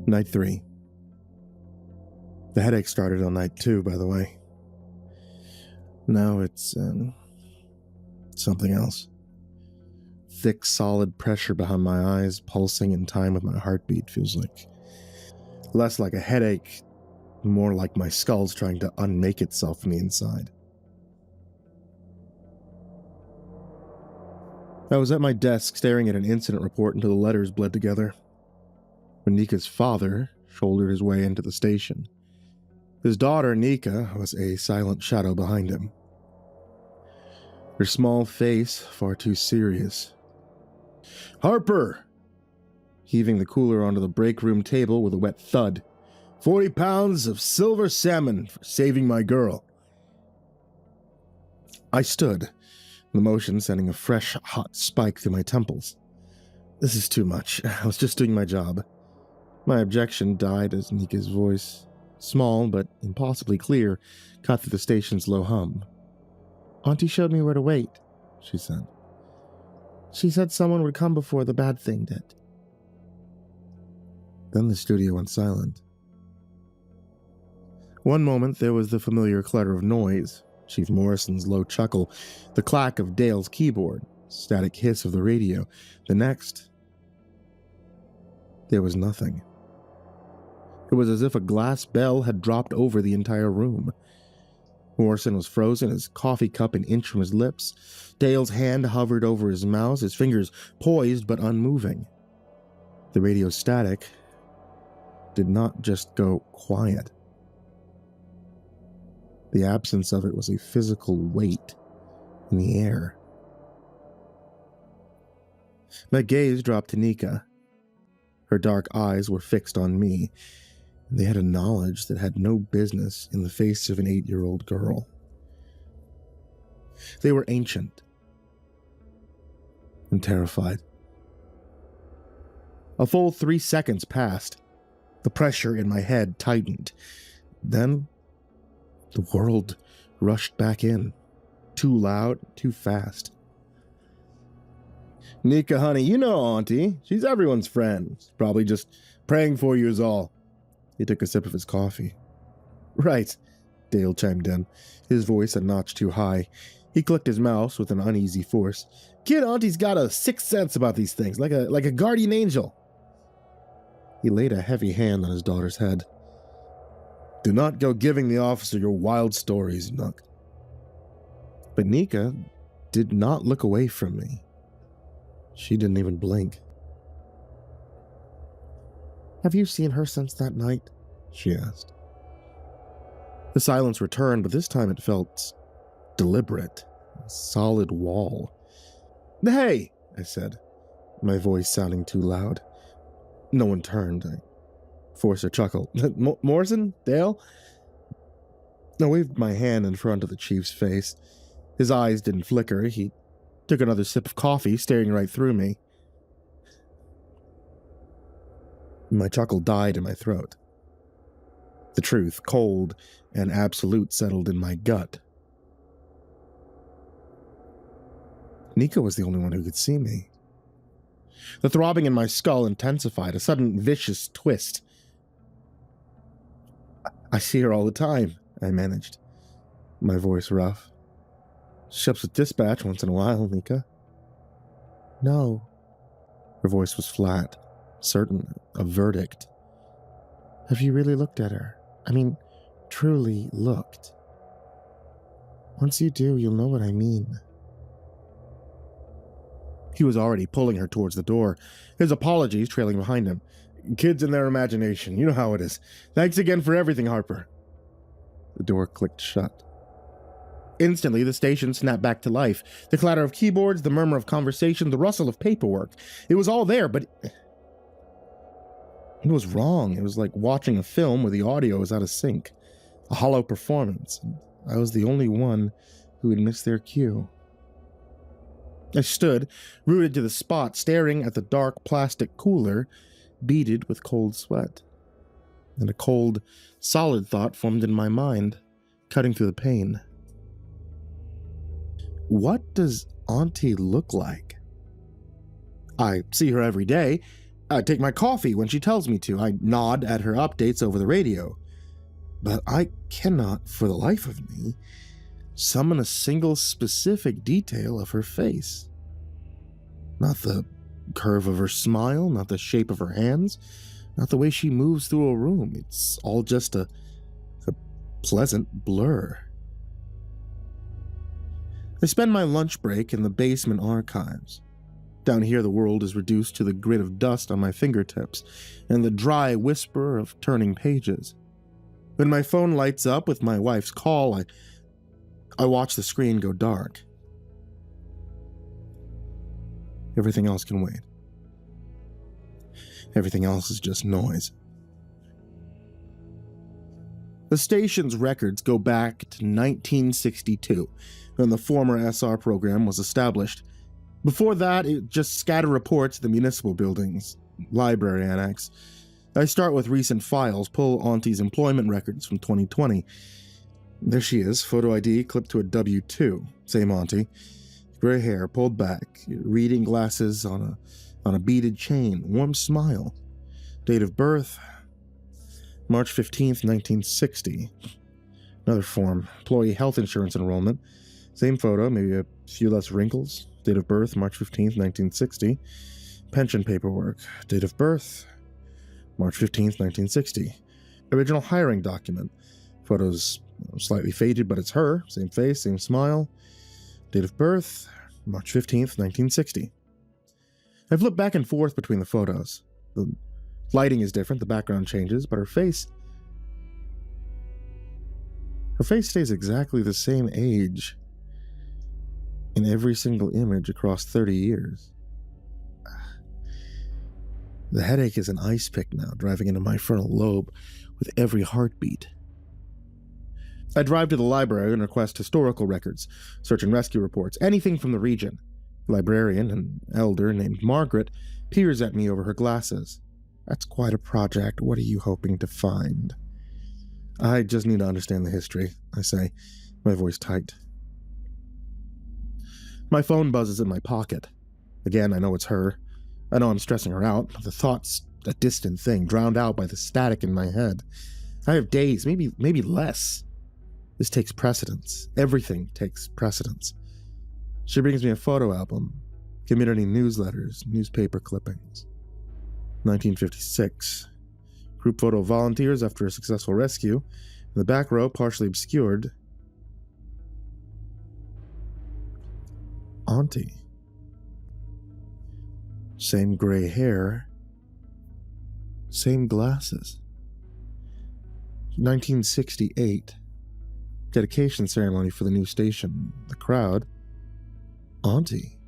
Night 3. The headache started on night 2, by the way. Now it's something else. Thick, solid pressure behind my eyes, pulsing in time with my heartbeat, feels like. Less like a headache, more like my skull's trying to unmake itself from the inside. I was at my desk staring at an incident report until the letters bled together. When Nika's father shouldered his way into the station, his daughter, Nika, was a silent shadow behind him. Her small face far too serious. "Harper!" Heaving the cooler onto the break room table with a wet thud. 40 pounds of silver salmon for saving my girl. I stood, the motion sending a fresh, hot spike through my temples. This is too much. I was just doing my job. My objection died as Nika's voice, small but impossibly clear, cut through the station's low hum. "Auntie showed me where to wait," she said. "She said someone would come before the bad thing did." Then the studio went silent. One moment there was the familiar clutter of noise, Chief Morrison's low chuckle, the clack of Dale's keyboard, static hiss of the radio. The next, there was nothing. It was as if a glass bell had dropped over the entire room. Morrison was frozen, his coffee cup an inch from his lips. Dale's hand hovered over his mouth, his fingers poised but unmoving. The radio static did not just go quiet. The absence of it was a physical weight in the air. My gaze dropped to Nika. Her dark eyes were fixed on me. They had a knowledge that had no business in the face of an 8-year-old girl. They were ancient and terrified. A full 3 seconds passed. The pressure in my head tightened. Then, the world rushed back in. Too loud, too fast. "Nika, honey, you know Auntie. She's everyone's friend. She's probably just praying for you is all." He took a sip of his coffee. "Right," Dale chimed in, his voice a notch too high. He clicked his mouse with an uneasy force. "Kid Auntie's got a sixth sense about these things, like a guardian angel." He laid a heavy hand on his daughter's head. "Do not go giving the officer your wild stories, Nook." But Nika did not look away from me. She didn't even blink. "Have you seen her since that night?" she asked. The silence returned, but this time it felt deliberate, a solid wall. "Hey," I said, my voice sounding too loud. No one turned. I forced a chuckle. "Morrison? Dale?" I waved my hand in front of the chief's face. His eyes didn't flicker. He took another sip of coffee, staring right through me. My chuckle died in my throat. The truth, cold and absolute, settled in my gut. Nika was the only one who could see me. The throbbing in my skull intensified, a sudden vicious twist. "I see her all the time," I managed, my voice rough. "She helps with dispatch once in a while, Nika." "No." Her voice was flat, certain, a verdict. "Have you really looked at her? I mean, truly looked? Once you do, you'll know what I mean." He was already pulling her towards the door, his apologies trailing behind him. "Kids and their imagination, you know how it is. Thanks again for everything, Harper." The door clicked shut. Instantly, the station snapped back to life. The clatter of keyboards, the murmur of conversation, the rustle of paperwork. It was all there, but it was wrong. It was like watching a film where the audio was out of sync. A hollow performance. I was the only one who had missed their cue. I stood, rooted to the spot, staring at the dark plastic cooler, beaded with cold sweat. And a cold, solid thought formed in my mind, cutting through the pain. What does Auntie look like? I see her every day. I take my coffee when she tells me to. I nod at her updates over the radio. But I cannot, for the life of me, summon a single specific detail of her face. Not the curve of her smile, not the shape of her hands, not the way she moves through a room. It's all just a pleasant blur. I spend my lunch break in the basement archives. Down here, the world is reduced to the grit of dust on my fingertips and the dry whisper of turning pages. When my phone lights up with my wife's call, I watch the screen go dark. Everything else can wait. Everything else is just noise. The station's records go back to 1962, when the former SR program was established. Before that, it just scattered reports to the municipal buildings, library annex. I start with recent files, pull Auntie's employment records from 2020. There she is, photo ID clipped to a W-2. Same Auntie. Gray hair, pulled back, reading glasses on a beaded chain, warm smile. Date of birth, March 15th, 1960. Another form, employee health insurance enrollment. Same photo, maybe a few less wrinkles. Date of birth, March 15th, 1960. Pension paperwork. Date of birth, March 15th, 1960. Original hiring document. Photos slightly faded, but it's her. Same face, same smile. Date of birth, March 15th, 1960. I flip back and forth between the photos. The lighting is different, the background changes, but her face stays exactly the same age in every single image across 30 years. The headache is an ice pick now, driving into my frontal lobe with every heartbeat. I drive to the library and request historical records, search and rescue reports, anything from the region. The librarian, an elder named Margaret, peers at me over her glasses. That's quite a project. What are you hoping to find? I just need to understand the history, I say, my voice tight. My phone buzzes in my pocket. Again, I know it's her. I know I'm stressing her out. The thought's a distant thing, drowned out by the static in my head. I have days, maybe less. This takes precedence. Everything takes precedence. She brings me a photo album, community newsletters, newspaper clippings. 1956. Group photo of volunteers after a successful rescue. In the back row, partially obscured, Auntie. Same gray hair. Same glasses. 1968. Dedication ceremony for the new station. The crowd. Auntie.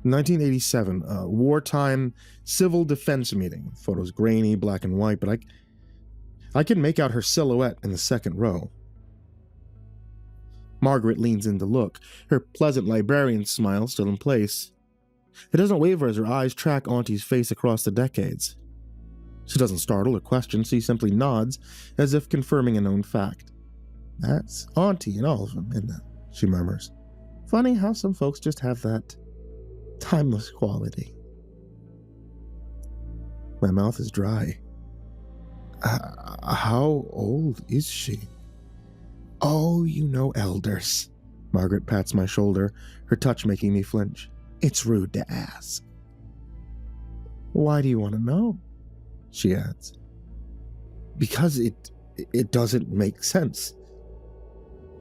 1987, wartime civil defense meeting. Photos grainy, black and white, but I can make out her silhouette in the second row. Margaret leans in to look, her pleasant librarian smile still in place. It doesn't waver as her eyes track Auntie's face across the decades. She doesn't startle or question, she simply nods, as if confirming a known fact. That's Auntie in all of them, isn't it? She murmurs. Funny how some folks just have that timeless quality. My mouth is dry. How old is she? Oh, you know elders. Margaret pats my shoulder, her touch making me flinch. It's rude to ask. Why do you want to know? She adds. Because it doesn't make sense.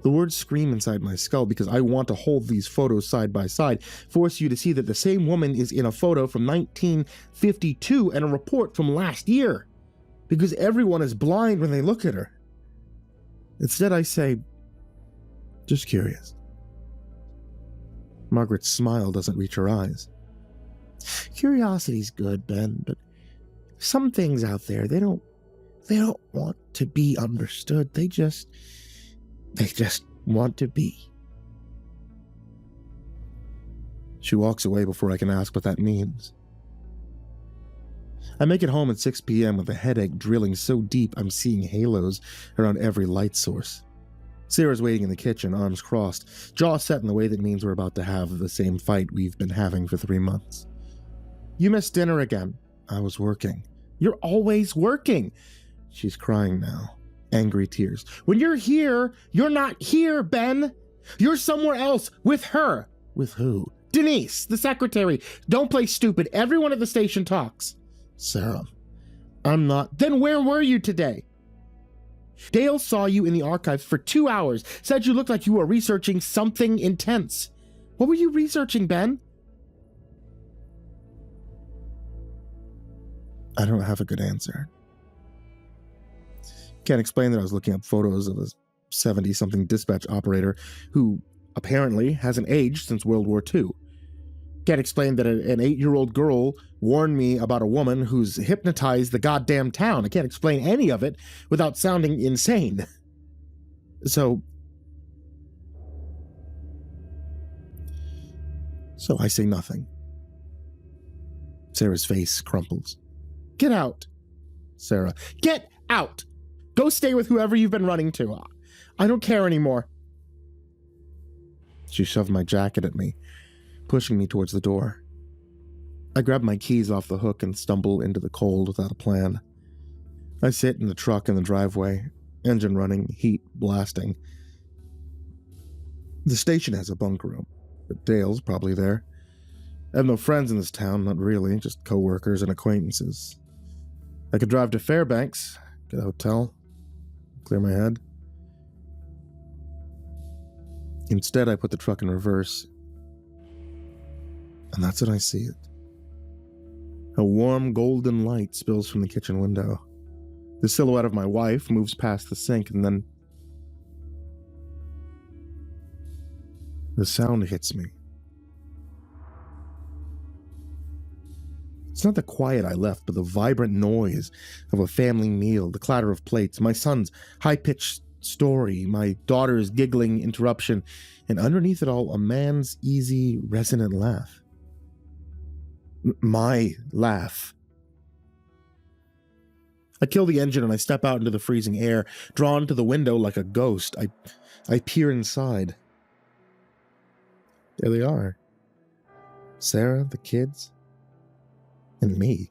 The words scream inside my skull because I want to hold these photos side by side, force you to see that the same woman is in a photo from 1952 and a report from last year, because everyone is blind when they look at her. Instead, I say, just curious. Margaret's smile doesn't reach her eyes. Curiosity's good, Ben, but some things out there, they don't want to be understood. They just want to be. She walks away before I can ask what that means. I make it home at 6 p.m. with a headache drilling so deep I'm seeing halos around every light source. Sarah's waiting in the kitchen, arms crossed, jaw set in the way that means we're about to have the same fight we've been having for 3 months. You missed dinner again. I was working. You're always working. She's crying now. Angry tears. When you're here, you're not here, Ben. You're somewhere else with her. With who? Denise, the secretary. Don't play stupid. Everyone at the station talks. Sarah, I'm not. Then where were you today? Dale saw you in the archives for 2 hours, said you looked like you were researching something intense. What were you researching, Ben? I don't have a good answer. Can't explain that I was looking up photos of a 70-something dispatch operator who apparently hasn't aged since World War II. Can't explain that an 8-year-old girl warned me about a woman who's hypnotized the goddamn town. I can't explain any of it without sounding insane. So I say nothing. Sarah's face crumples. Get out. Sarah, get out. Go stay with whoever you've been running to. I don't care anymore. She shoved my jacket at me, pushing me towards the door. I grab my keys off the hook and stumble into the cold without a plan. I sit in the truck in the driveway, engine running, heat blasting. The station has a bunk room, but Dale's probably there. I have no friends in this town, not really, just co-workers and acquaintances. I could drive to Fairbanks, get a hotel, clear my head. Instead, I put the truck in reverse, and that's when I see it. A warm golden light spills from the kitchen window. The silhouette of my wife moves past the sink, and then the sound hits me. It's not the quiet I left, but the vibrant noise of a family meal, the clatter of plates, my son's high-pitched story, my daughter's giggling interruption, and underneath it all, a man's easy, resonant laugh. My laugh. I kill the engine and I step out into the freezing air, drawn to the window like a ghost. I peer inside. There they are. Sarah, the kids, and me.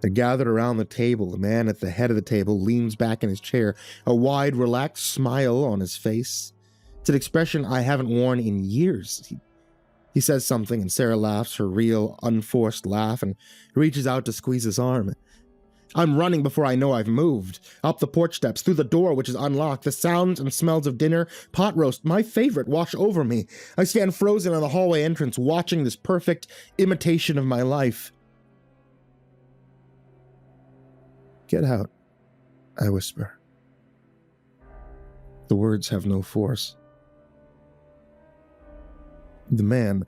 They're gathered around the table. The man at the head of the table leans back in his chair, a wide, relaxed smile on his face. It's an expression I haven't worn in years. He says something, and Sarah laughs, her real, unforced laugh, and reaches out to squeeze his arm. I'm running before I know I've moved. Up the porch steps, through the door, which is unlocked. The sounds and smells of dinner, pot roast, my favorite, wash over me. I stand frozen on the hallway entrance, watching this perfect imitation of my life. Get out, I whisper. The words have no force. The man,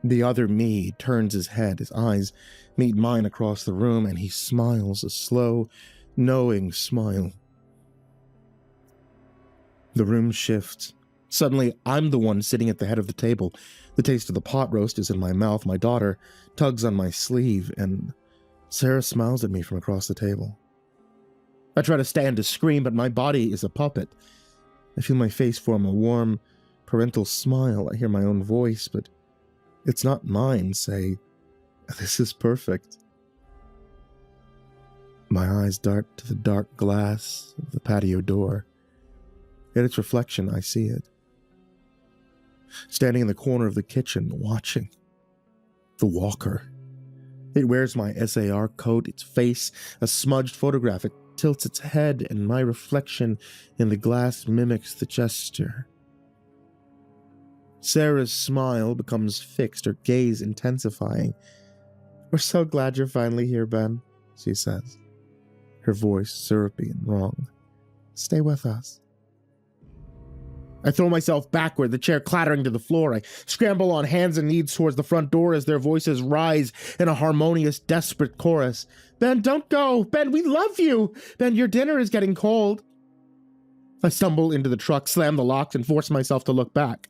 the other me, turns his head. His eyes meet mine across the room, and he smiles, a slow, knowing smile. The room shifts. Suddenly, I'm the one sitting at the head of the table. The taste of the pot roast is in my mouth. My daughter tugs on my sleeve, and Sarah smiles at me from across the table. I try to stand to scream, but my body is a puppet. I feel my face form a warm, parental smile. I hear my own voice, but it's not mine, say, "This is perfect." My eyes dart to the dark glass of the patio door. In its reflection, I see it. Standing in the corner of the kitchen, watching. The walker. It wears my SAR coat, its face a smudged photograph. It tilts its head, and my reflection in the glass mimics the gesture. Sarah's smile becomes fixed, her gaze intensifying. "We're so glad you're finally here, Ben," she says, her voice syrupy and wrong. "Stay with us." I throw myself backward, the chair clattering to the floor. I scramble on hands and knees towards the front door as their voices rise in a harmonious, desperate chorus. "Ben, don't go! Ben, we love you! Ben, your dinner is getting cold." I stumble into the truck, slam the locks, and force myself to look back.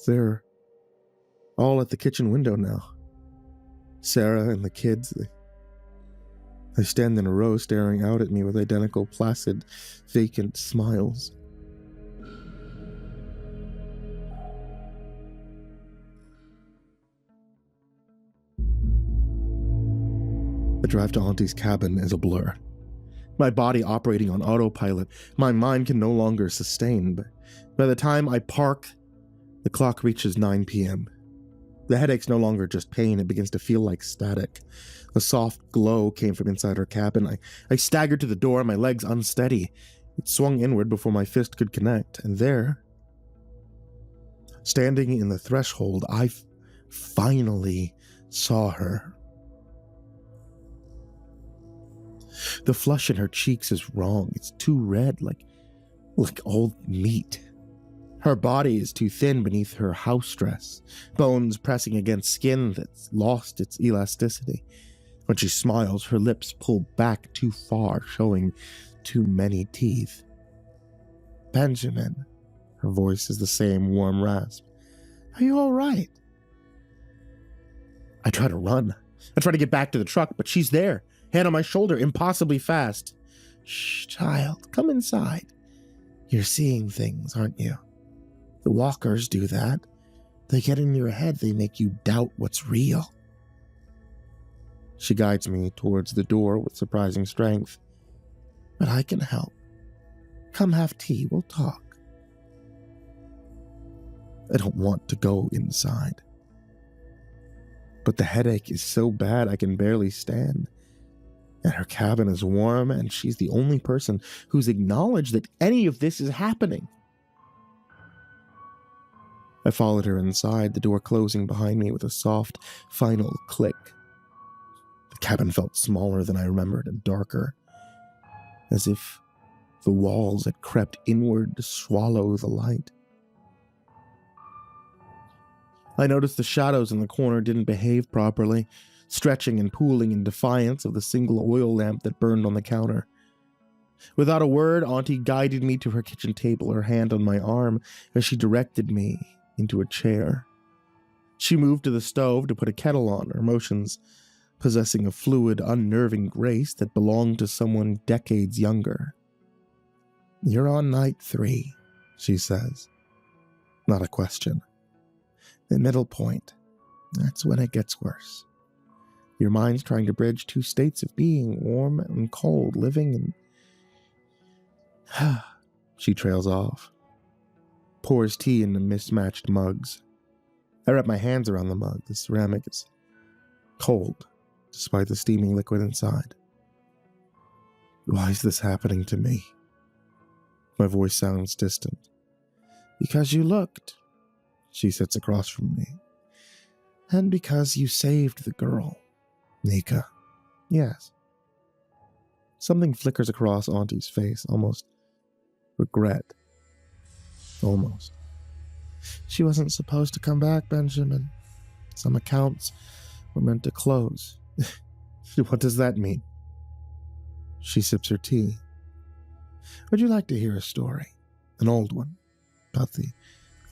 They're all at the kitchen window now. Sarah and the kids, they stand in a row staring out at me with identical, placid, vacant smiles. The drive to Auntie's cabin is a blur. My body operating on autopilot, my mind can no longer sustain, but by the time I park, the clock reaches 9 p.m. The headache's no longer just pain, it begins to feel like static. A soft glow came from inside her cabin. I staggered to the door, my legs unsteady. It swung inward before my fist could connect, and there, standing in the threshold, I finally saw her. The flush in her cheeks is wrong. It's too red, like old meat. Her body is too thin beneath her house dress, bones pressing against skin that's lost its elasticity. When she smiles, her lips pull back too far, showing too many teeth. Benjamin. Her voice is the same warm rasp. Are you all right? I try to run. I try to get back to the truck, but she's there, hand on my shoulder, impossibly fast. Shh, child, come inside. You're seeing things, aren't you? The walkers do that. They get in your head, they make you doubt what's real. She guides me towards the door with surprising strength. But I can help. Come have tea, we'll talk. I don't want to go inside. But the headache is so bad I can barely stand. And her cabin is warm, and she's the only person who's acknowledged that any of this is happening. I followed her inside, the door closing behind me with a soft, final click. The cabin felt smaller than I remembered and darker, as if the walls had crept inward to swallow the light. I noticed the shadows in the corner didn't behave properly, stretching and pooling in defiance of the single oil lamp that burned on the counter. Without a word, Auntie guided me to her kitchen table, her hand on my arm as she directed me into a chair. She moved to the stove to put a kettle on, her motions possessing a fluid, unnerving grace that belonged to someone decades younger. You're on night 3, she says. Not a question. The middle point, that's when it gets worse. Your mind's trying to bridge 2 states of being, warm and cold, living and... She trails off, pours tea into mismatched mugs. I wrap my hands around the mug. The ceramic is cold, despite the steaming liquid inside. Why is this happening to me? My voice sounds distant. Because you looked. She sits across from me. And because you saved the girl, Nika. Yes. Something flickers across Auntie's face, almost regret. Almost. She wasn't supposed to come back, Benjamin. Some accounts were meant to close. What does that mean? She sips her tea. Would you like to hear a story? An old one. About the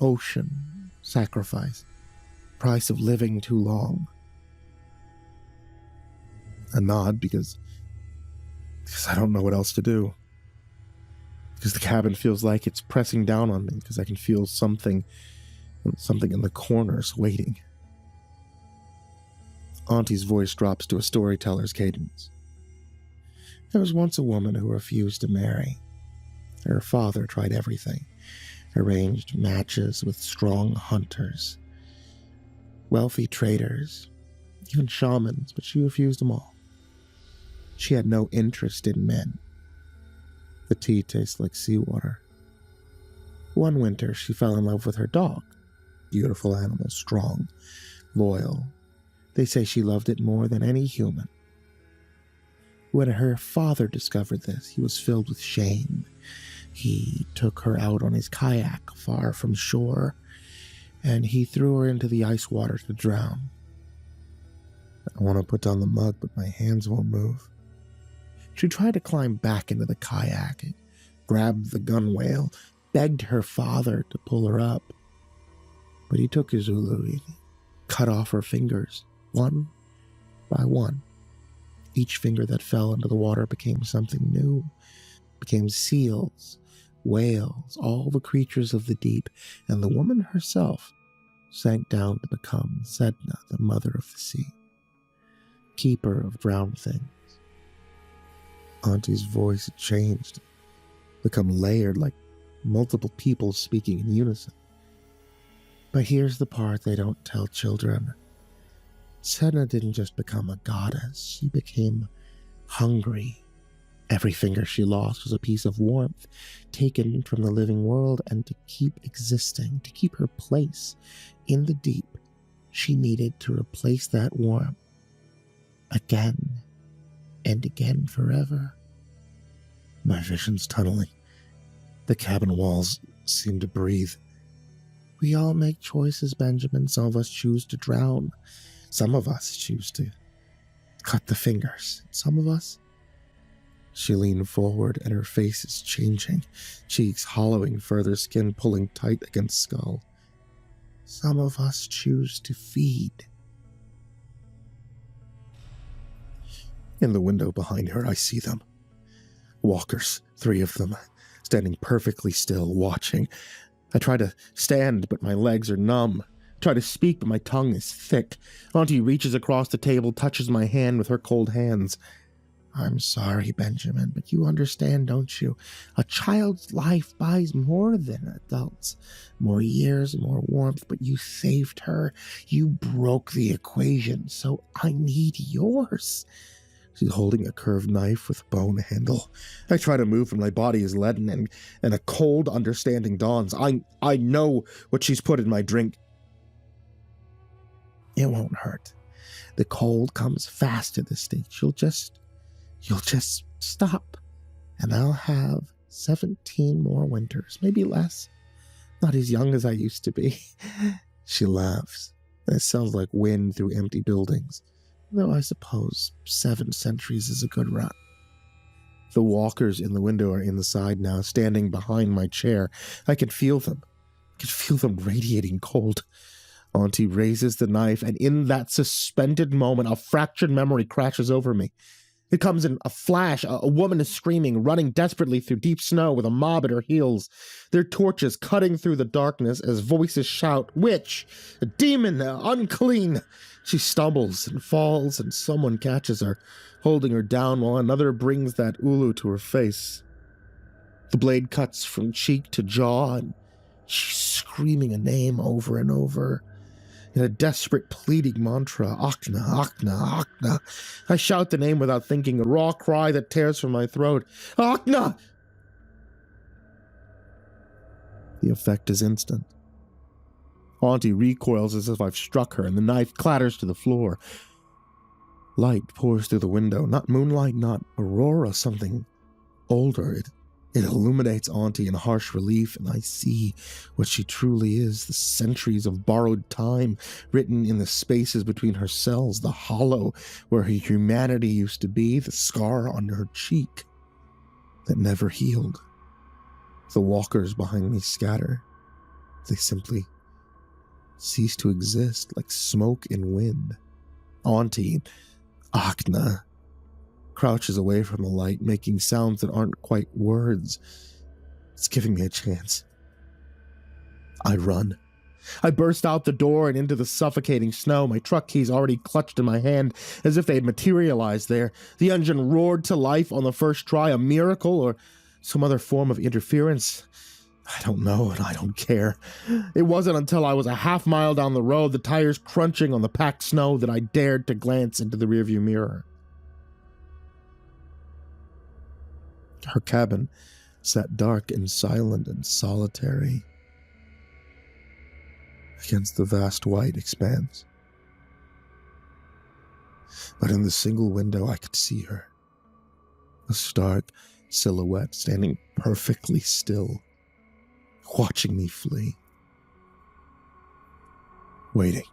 ocean, sacrifice, price of living too long. A nod because I don't know what else to do. Because the cabin feels like it's pressing down on me, because I can feel something in the corners waiting. Auntie's voice drops to a storyteller's cadence. There was once a woman who refused to marry. Her father tried everything, arranged matches with strong hunters, wealthy traders, even shamans, but she refused them all. She had no interest in men. The tea tastes like seawater. One winter, she fell in love with her dog. Beautiful animal, strong, loyal. They say she loved it more than any human. When her father discovered this, he was filled with shame. He took her out on his kayak far from shore, and he threw her into the ice water to drown. I want to put down the mug, but my hands won't move. She tried to climb back into the kayak and grabbed the gunwale, begged her father to pull her up. But he took his ulu and cut off her fingers, one by one. Each finger that fell into the water became something new, became seals, whales, all the creatures of the deep, and the woman herself sank down to become Sedna, the mother of the sea. keeper of drowned things. Auntie's voice had changed, become layered like multiple people speaking in unison. But here's the part they don't tell children. Senna didn't just become a goddess, she became hungry. Every finger she lost was a piece of warmth taken from the living world, and to keep existing, to keep her place in the deep, she needed to replace that warmth again and again forever. My vision's tunneling. The cabin walls seem to breathe. We all make choices, Benjamin. Some of us choose to drown. Some of us choose to cut the fingers. Some of us... She leaned forward, and her face is changing, cheeks hollowing further, skin pulling tight against skull. Some of us choose to feed. In the window behind her, I see them. Walkers, 3 of them, standing perfectly still, watching. I try to stand, but my legs are numb. I try to speak, but my tongue is thick. Auntie reaches across the table, touches my hand with her cold hands. I'm sorry, Benjamin, but you understand, don't you? A child's life buys more than adults. More years, more warmth, but you saved her. You broke the equation, so I need yours. She's holding a curved knife with a bone handle. I try to move, and my body is leaden, and a cold understanding dawns. I know what she's put in my drink. It won't hurt. The cold comes fast at this stage. You'll just stop, and I'll have 17 more winters, maybe less. Not as young as I used to be. She laughs. It sounds like wind through empty buildings, though I suppose 7 centuries is a good run. The walkers in the window are inside now, standing behind my chair. I can feel them. I can feel them radiating cold. Auntie raises the knife, and in that suspended moment, a fractured memory crashes over me. It comes in a flash. A woman is screaming, running desperately through deep snow with a mob at her heels. Their torches cutting through the darkness as voices shout, "Witch! A demon! Unclean!" She stumbles and falls, and someone catches her, holding her down while another brings that ulu to her face. The blade cuts from cheek to jaw, and she's screaming a name over and over. In a desperate, pleading mantra, Akna, Akna, Akna. I shout the name without thinking, a raw cry that tears from my throat. Akna! The effect is instant. Auntie recoils as if I've struck her, and the knife clatters to the floor. Light pours through the window, not moonlight, not aurora, something older. It illuminates Auntie in harsh relief, and I see what she truly is, the centuries of borrowed time written in the spaces between her cells, the hollow where her humanity used to be, the scar on her cheek that never healed. The walkers behind me scatter. They simply cease to exist like smoke in wind. Auntie, Akna, crouches away from the light, making sounds that aren't quite words. It's giving me a chance. I run. I burst out the door and into the suffocating snow, my truck keys already clutched in my hand as if they had materialized there. The engine roared to life on the first try, a miracle or some other form of interference. I don't know, and I don't care. It wasn't until I was a half mile down the road, the tires crunching on the packed snow, that I dared to glance into the rearview mirror. Her cabin sat dark and silent and solitary against the vast white expanse. But in the single window I could see her, a stark silhouette standing perfectly still, watching me flee, waiting.